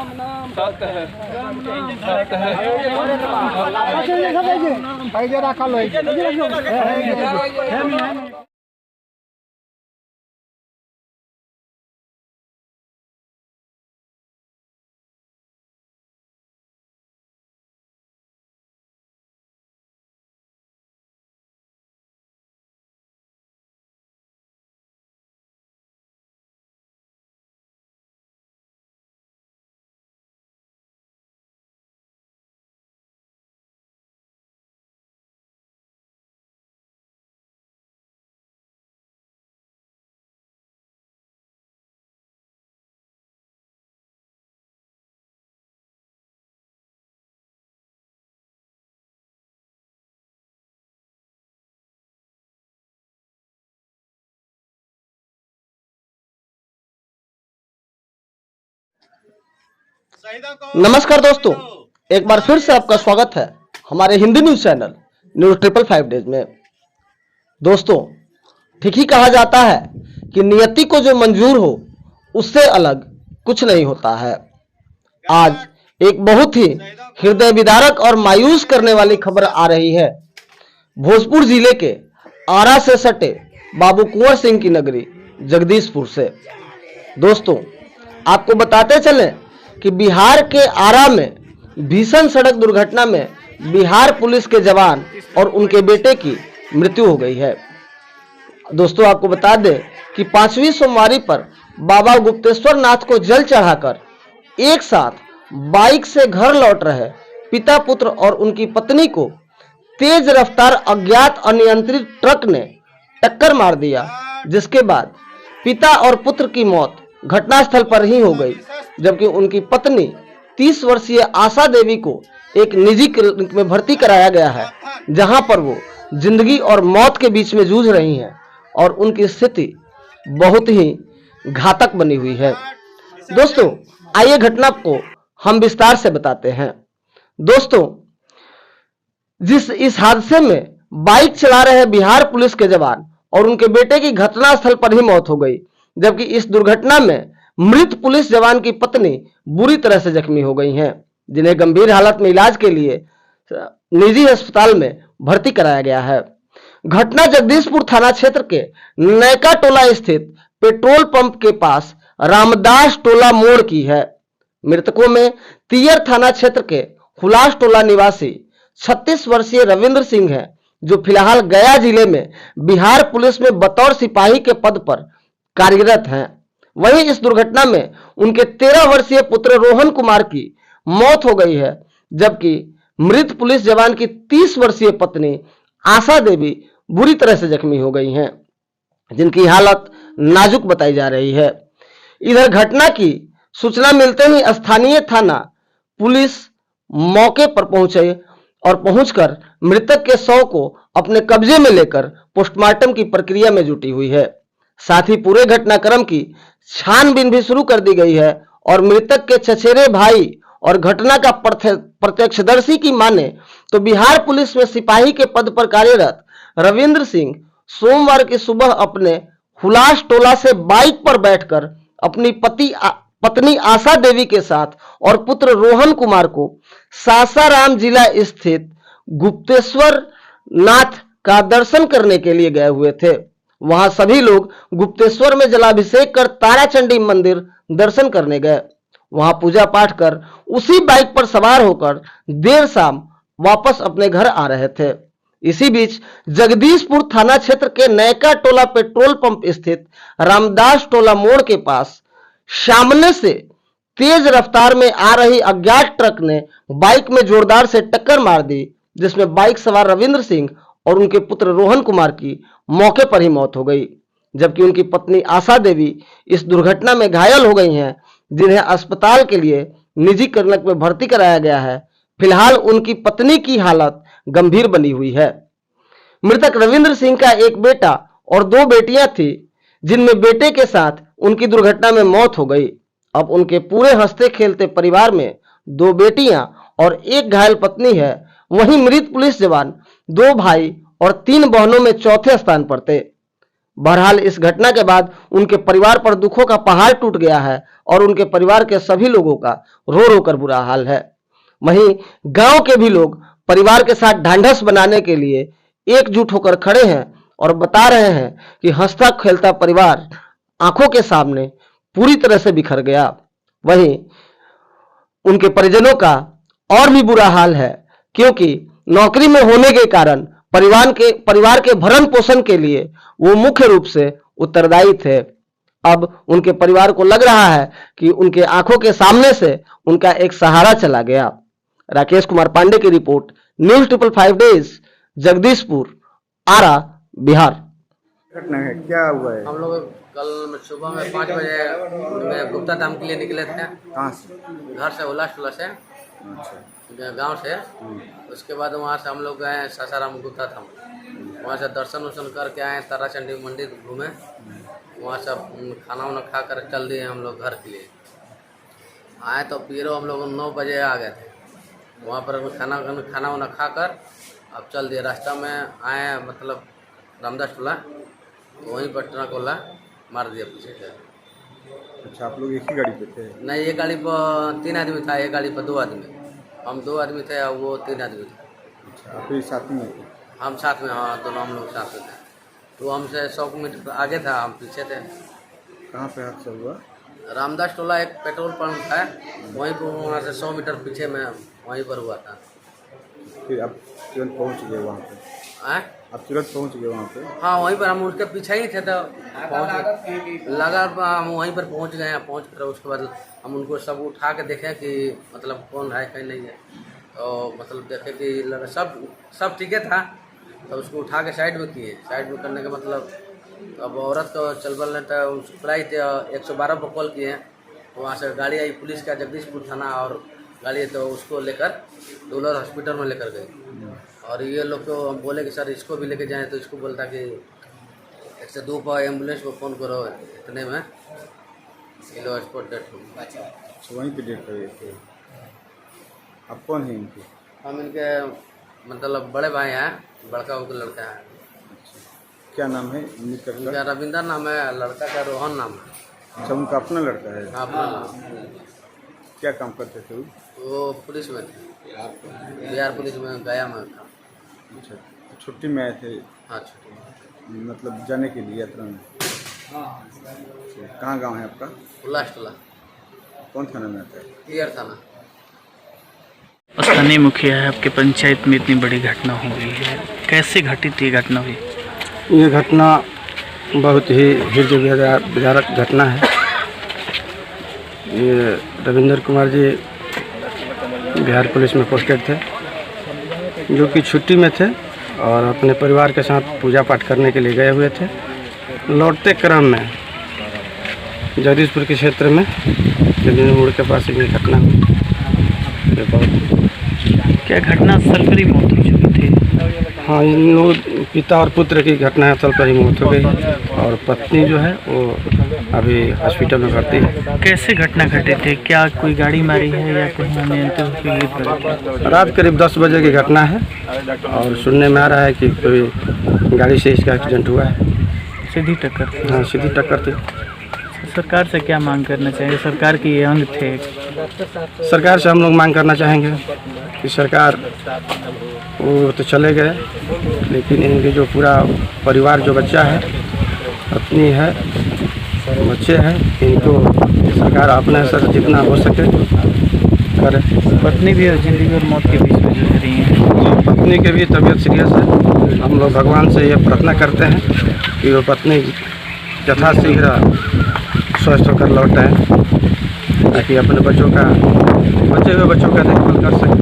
सत्य है। नमस्कार दोस्तों, एक बार फिर से आपका स्वागत है हमारे Hindi news channel news 555 days में। दोस्तों, ठीक ही कहा जाता है कि नियति को जो मंजूर हो उससे अलग कुछ नहीं होता है। आज एक बहुत ही हृदय विदारक और मायूस करने वाली खबर आ रही है भोजपुर जिले के आरा से सटे बाबू कुंवर सिंह की नगरी जगदीशपुर से। दोस्तों, आपको बताते चलें कि बिहार के आरा में भीषण सड़क दुर्घटना में बिहार पुलिस के जवान और उनके बेटे की मृत्यु हो गई है। दोस्तों, आपको बता दें कि 5वीं सोमवारी पर बाबा गुप्तेश्वर नाथ को जल चढ़ाकर एक साथ बाइक से घर लौट रहे पिता पुत्र और उनकी पत्नी को तेज रफ्तार अज्ञात अनियंत्रित ट्रक ने टक्कर मार दिया, जिसके बाद पिता और पुत्र की मौत घटनास्थल पर ही हो गई, जबकि उनकी पत्नी 30 वर्षीय आशा देवी को एक निजी क्लिनिक में भर्ती कराया गया है, जहां पर वो जिंदगी और मौत के बीच में जूझ रही हैं और उनकी स्थिति बहुत ही घातक बनी हुई है। दोस्तों, आइए घटना को हम विस्तार से बताते हैं। दोस्तों, इस हादसे में बाइक चला रहे बिहार पुलिस के जवान और उनके बेटे की घटनास्थल पर ही मौत हो गई, जबकि इस दुर्घटना में मृत पुलिस जवान की पत्नी बुरी तरह से जख्मी हो गई हैं, जिन्हें गंभीर हालत में इलाज के लिए निजी अस्पताल में भर्ती कराया गया है। घटना जगदीशपुर थाना क्षेत्र के नैका टोला स्थित पेट्रोल पंप के पास रामदास टोला मोड़ की है। मृतकों में तियर थाना क्षेत्र के हुलास टोला निवासी 36 वर्षीय रविंद्र सिंह है, जो फिलहाल गया जिले में बिहार पुलिस में बतौर सिपाही के पद पर कार्यरत हैं। वहीं इस दुर्घटना में उनके 13 वर्षीय पुत्र रोहन कुमार की मौत हो गई है, जबकि मृत पुलिस जवान की 30 वर्षीय पत्नी आशा देवी बुरी तरह से जख्मी हो गई हैं, जिनकी हालत नाजुक बताई जा रही है। इधर घटना की सूचना मिलते ही स्थानीय थाना पुलिस मौके पर पहुंचे और पहुंचकर मृतक के शव को अपने कब्जे में लेकर पोस्टमार्टम की प्रक्रिया में जुटी हुई है। साथ ही पूरे घटनाक्रम की छानबीन भी शुरू कर दी गई है और मृतक के चचेरे भाई और घटना का प्रत्यक्षदर्शी की माने तो बिहार पुलिस में सिपाही के पद पर कार्यरत रविंद्र सिंह सोमवार की सुबह अपने हुलास टोला से बाइक पर बैठकर अपनी पत्नी आशा देवी के साथ और पुत्र रोहन कुमार को सासाराम जिला स्थित गुप्तेश्वर नाथ का दर्शन करने के लिए गए हुए थे। वहां सभी लोग गुप्तेश्वर में जलाभिषेक कर ताराचंडी मंदिर दर्शन करने गए। वहां पूजा पाठ कर उसी बाइक पर सवार होकर देर शाम वापस अपने घर आ रहे थे। इसी बीच जगदीशपुर थाना क्षेत्र के नैका टोला पेट्रोल पंप स्थित रामदास टोला मोड़ के पास सामने से तेज रफ्तार में आ रही अज्ञात ट्रक ने बाइक में जोरदार से टक्कर मार दी, जिसमें बाइक सवार रविंद्र सिंह और उनके पुत्र रोहन कुमार की मौके पर ही मौत हो गई, जबकि उनकी पत्नी आशा देवी इस दुर्घटना में घायल हो गई हैं, जिन्हें अस्पताल के लिए निजी क्लिनिक में भर्ती कराया गया है। फिलहाल उनकी पत्नी की हालत गंभीर बनी हुई है। मृतक रविंद्र सिंह का एक बेटा और 2 बेटियां थी, जिनमें बेटे के साथ उनकी दुर्घटना में मौत हो गई। अब उनके पूरे हंसते खेलते परिवार में 2 बेटियां और 1 घायल पत्नी है। वहीं मृत पुलिस जवान 2 भाई और 3 बहनों में चौथे स्थान पर थे। बहरहाल इस घटना के बाद उनके परिवार पर दुखों का पहाड़ टूट गया है और उनके परिवार के सभी लोगों का रो रो कर बुरा हाल है। वहीं गांव के भी लोग परिवार के साथ ढांढस बनाने के लिए एकजुट होकर खड़े हैं और बता रहे हैं कि हंसता खेलता परिवार आंखों के सामने पूरी तरह से बिखर गया। वहीं उनके परिजनों का और भी बुरा हाल है, क्योंकि नौकरी में होने के कारण परिवार के भरण पोषण के लिए वो मुख्य रूप से उत्तरदायी थे। अब उनके परिवार को लग रहा है कि उनके आंखों के सामने से उनका एक सहारा चला गया। राकेश कुमार पांडे की रिपोर्ट, न्यूज़ 555 डेज, जगदीशपुर, आरा, बिहार। घटना है, क्या हुआ है? हम लोग कल सुबह में 5 बजे में गुप्ता धाम के लिए निकले थे। कहाँ से? घर से उल्लासटोला से, गांव से। उसके बाद वहाँ से हम लोग गए सासाराम गुप्ता धाम। वहाँ से दर्शन वर्शन करके आए, ताराचंडी मंदिर घूमे। वहाँ से खाना वाना खा कर चल दिए हम लोग घर के लिए। आए तो पीरो हम लोग 9 बजे आ गए थे। वहाँ पर खाना वाना खा कर अब चल दिए। रास्ता में आए मतलब रामदास टोला, तो वहीं पर ट्रक वाला मार दिया पीछे से। अच्छा, आप लोग एक ही गाड़ी पे थे? नहीं, एक गाड़ी पर 3 आदमी था, एक गाड़ी पर 2 आदमी। हम 2 आदमी थे और वो 3 आदमी थे। अच्छा, आप ही साथ में थे? हम साथ में, हाँ, दोनों हम लोग साथ में थे। तो हमसे 100 मीटर आगे था, हम पीछे थे। कहाँ पे हादसा हुआ? रामदास टोला एक पेट्रोल पंप है, वहीं पर, वहाँ से 100 मीटर पीछे में वहीं पर हुआ था। फिर आप तुरंत पहुँच गए वहाँ पे? आप तुरंत पहुँच गए वहाँ पे? हाँ, वहीं पर हम उसके पीछे ही थे, तो लगा हम वहीं पर पहुँच गए। पहुँच कर उसके बाद हम उनको सब उठा के देखें कि मतलब कौन है कहीं नहीं है। तो मतलब देखे कि लगा सब ठीक है था। तो उसको उठा के साइड में किए। साइड में करने का मतलब अब औरत को चलबल नहीं था, उसको 112 पर कॉल किए। तो वहाँ से गाड़ी आई पुलिस का, जगदीशपुर थाना और गाड़ी, तो उसको लेकर डोलर हॉस्पिटल में लेकर गए। और ये लोग को हम बोले कि सर इसको भी लेके जाएं, तो इसको बोलता कि 102 पर एम्बुलेंस को फ़ोन करो, इतने में ये लोग स्पॉट डेथ हो गया। अच्छा, वहीं पे डेथ हो गए थे। आप कौन हैं इनके? हम इनके मतलब बड़े भाई हैं, बड़का उनका लड़का है। अच्छा, क्या नाम है इनका? उनका रविंदर नाम है, लड़का का रोहन नाम है। अच्छा, उनका अपना लड़का है? हाँ, अपना नाम। क्या काम करते थे वो पुलिस में थे, बिहार पुलिस में, गया में था। अच्छा, छुट्टी में आए थे? हाँ, छुट्टी मतलब जाने के लिए यात्रा में? अच्छा, कहाँ गांव है आपका? उल्लासटोला। कौन थाना में आता है? क्लियर थाना। स्थानीय मुखिया है, आपके पंचायत में इतनी बड़ी घटना हो गई है, कैसे घटित ये घटना हुई? ये घटना बहुत ही हृदय विदारक घटना है। ये रविंदर कुमार जी बिहार पुलिस में पोस्टेड थे, जो कि छुट्टी में थे और अपने परिवार के साथ पूजा पाठ करने के लिए गए हुए थे। लौटते क्रम में जगदीशपुर के क्षेत्र में जमीन मोड़ के पास एक घटना हुई। क्या घटना स्थल पर ही मौत हो चुकी थी? हाँ, इन लोग पिता और पुत्र की घटना स्थल पर ही मौत हो गई और पत्नी जो है वो अभी हॉस्पिटल में भर्ती है। कैसे घटना घटी थी? क्या कोई गाड़ी मारी है या कहीं अनियंत्रित होकर गिर पड़ी? रात करीब 10 बजे की घटना है और सुनने में आ रहा है कि कोई गाड़ी से इसका एक्सीडेंट हुआ है। सीधी टक्कर? हाँ, सीधी टक्कर थी। सरकार से क्या मांग करना चाहिए? सरकार की ये अंग थे। सरकार से हम लोग मांग करना चाहेंगे कि सरकार, वो तो चले गए, लेकिन इनके जो पूरा परिवार, जो बच्चा है, पत्नी है, बच्चे हैं, इनको सरकार अपने से जितना हो सके करे। पत्नी भी जिंदगी और मौत के बीच में जूझ रही है। पत्नी की भी तबीयत सीरियस है। हम लोग भगवान से ये प्रार्थना करते हैं कि वो पत्नी यथाशीघ्र स्वस्थ होकर लौट आए, ताकि अपने बचे हुए बच्चों का देखभाल कर सकें।